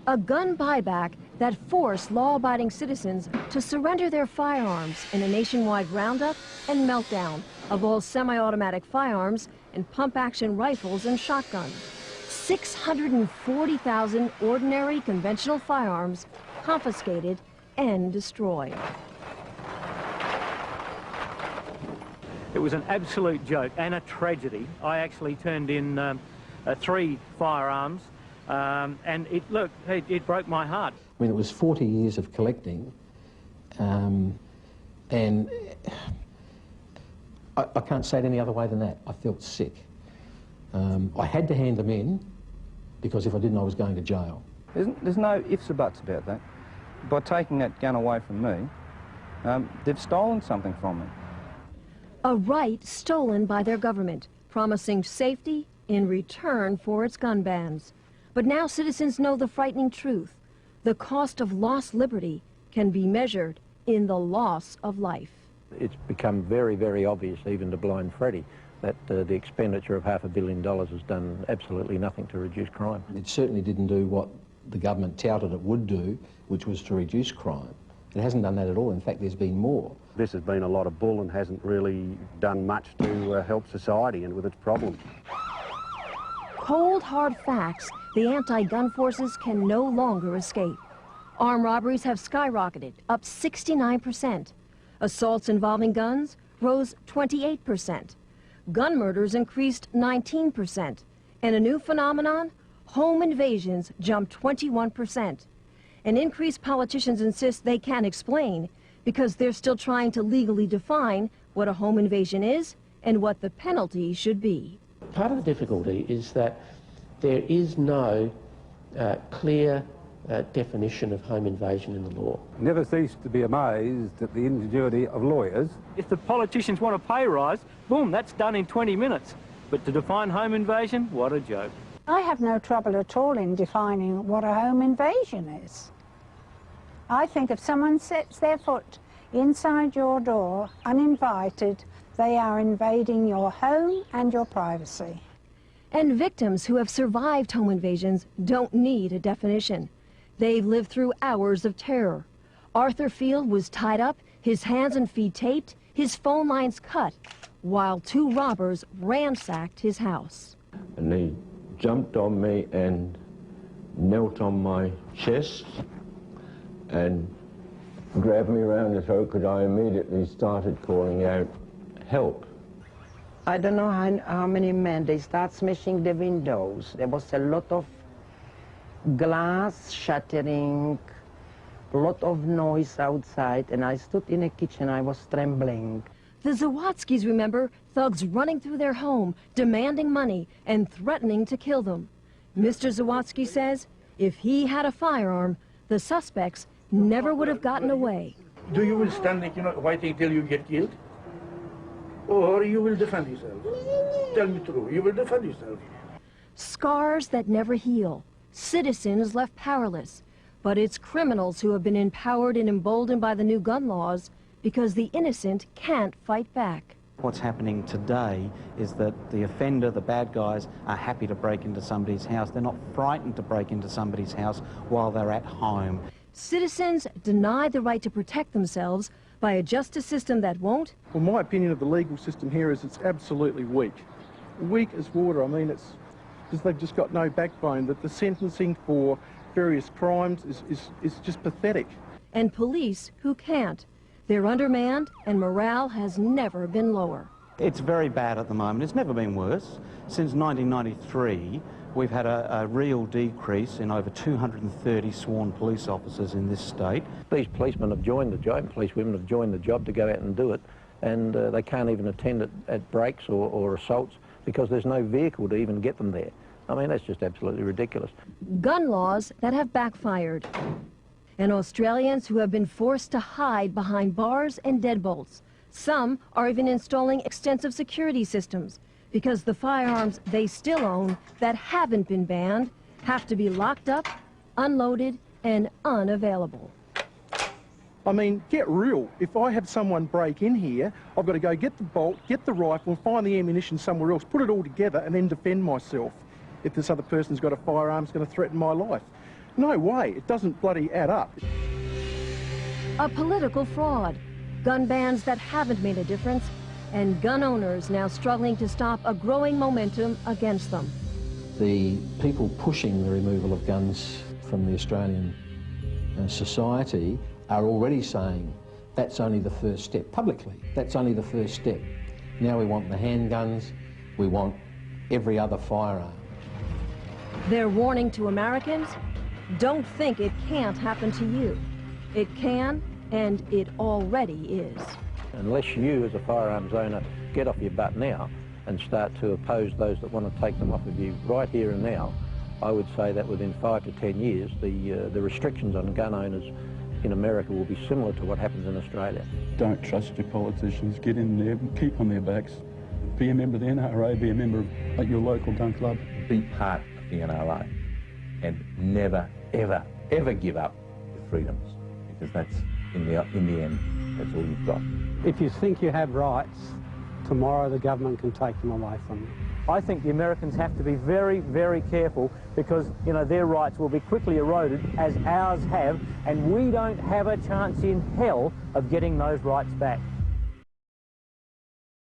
a gun buyback that forced law-abiding citizens to surrender their firearms in a nationwide roundup and meltdown of all semi-automatic firearms and pump-action rifles and shotguns. 640,000 ordinary conventional firearms confiscated and destroyed. It was an absolute joke and a tragedy. I actually turned in 3 firearms, and it broke my heart. I mean, it was 40 years of collecting, and I can't say it any other way than that. I felt sick. I had to hand them in, because if I didn't, I was going to jail. There's no ifs or buts about that. By taking that gun away from me, they've stolen something from me. A right stolen by their government, promising safety in return for its gun bans. But now citizens know the frightening truth. The cost of lost liberty can be measured in the loss of life. It's become very, very obvious, even to Blind Freddy, that the expenditure of $500 million has done absolutely nothing to reduce crime. It certainly didn't do what the government touted it would do, which was to reduce crime. It hasn't done that at all. In fact, there's been more. This has been a lot of bull and hasn't really done much to help society and with its problems. Cold, hard facts the anti-gun forces can no longer escape. Armed robberies have skyrocketed, up 69%. Assaults involving guns rose 28%. Gun murders increased 19%. And a new phenomenon, home invasions jumped 21%. An increase politicians insist they can't explain because they're still trying to legally define what a home invasion is and what the penalty should be. Part of the difficulty is that there is no clear definition of home invasion in the law. Never cease to be amazed at the ingenuity of lawyers. If the politicians want a pay rise, boom, that's done in 20 minutes. But to define home invasion, what a joke. I have no trouble at all in defining what a home invasion is. I think if someone sets their foot inside your door uninvited, they are invading your home and your privacy. And victims who have survived home invasions don't need a definition. They've lived through hours of terror. Arthur Field was tied up, his hands and feet taped, his phone lines cut, while 2 robbers ransacked his house. And they jumped on me and knelt on my chest and grabbed me around the throat because I immediately started calling out, "Help." I don't know how many men, they start smashing the windows. There was a lot of glass shattering, a lot of noise outside, and I stood in the kitchen, I was trembling. The Zawadzkis remember thugs running through their home, demanding money and threatening to kill them. Mr. Zawadzki says if he had a firearm, the suspects never would have gotten away. Do you will stand, waiting till you get killed? Or you will defend yourself? Tell me true, you will defend yourself. Scars that never heal, citizens left powerless. But it's criminals who have been empowered and emboldened by the new gun laws because the innocent can't fight back. What's happening today is that the offender, the bad guys, are happy to break into somebody's house. They're not frightened to break into somebody's house while they're at home. Citizens denied the right to protect themselves by a justice system that won't. Well, my opinion of the legal system here is it's absolutely weak. Weak as water. I mean, it's because they've just got no backbone. That the sentencing for various crimes is just pathetic. And police who can't. They're undermanned and morale has never been lower. It's very bad at the moment. It's never been worse. Since 1993, we've had a real decrease in over 230 sworn police officers in this state. These policemen have joined the job, policewomen have joined the job to go out and do it, and they can't even attend at breaks or assaults because there's no vehicle to even get them there. I mean, that's just absolutely ridiculous. Gun laws that have backfired. And Australians who have been forced to hide behind bars and deadbolts. Some are even installing extensive security systems because the firearms they still own that haven't been banned have to be locked up, unloaded, and unavailable. I mean, get real. If I have someone break in here, I've got to go get the bolt, get the rifle, find the ammunition somewhere else, put it all together, and then defend myself if this other person's got a firearm that's going to threaten my life. No way, it doesn't bloody add up. A political fraud, gun bans that haven't made a difference, and gun owners now struggling to stop a growing momentum against them. The people pushing the removal of guns from the Australian society are already saying that's only the first step, publicly, that's only the first step. Now we want the handguns, we want every other firearm. They're warning to Americans, don't think it can't happen to you. It can, and it already is. Unless you, as a firearms owner, get off your butt now and start to oppose those that want to take them off of you right here and now, I would say that within 5 to 10 years, the restrictions on gun owners in America will be similar to what happens in Australia. Don't trust your politicians. Get in there, keep on their backs. Be a member of the NRA, be a member of your local gun club. Be part of the NRA and never, ever, ever give up your freedoms, because that's, in the end, that's all you've got. If you think you have rights, tomorrow the government can take them away from you. I think the Americans have to be very, very careful, because, you know, their rights will be quickly eroded, as ours have, and we don't have a chance in hell of getting those rights back.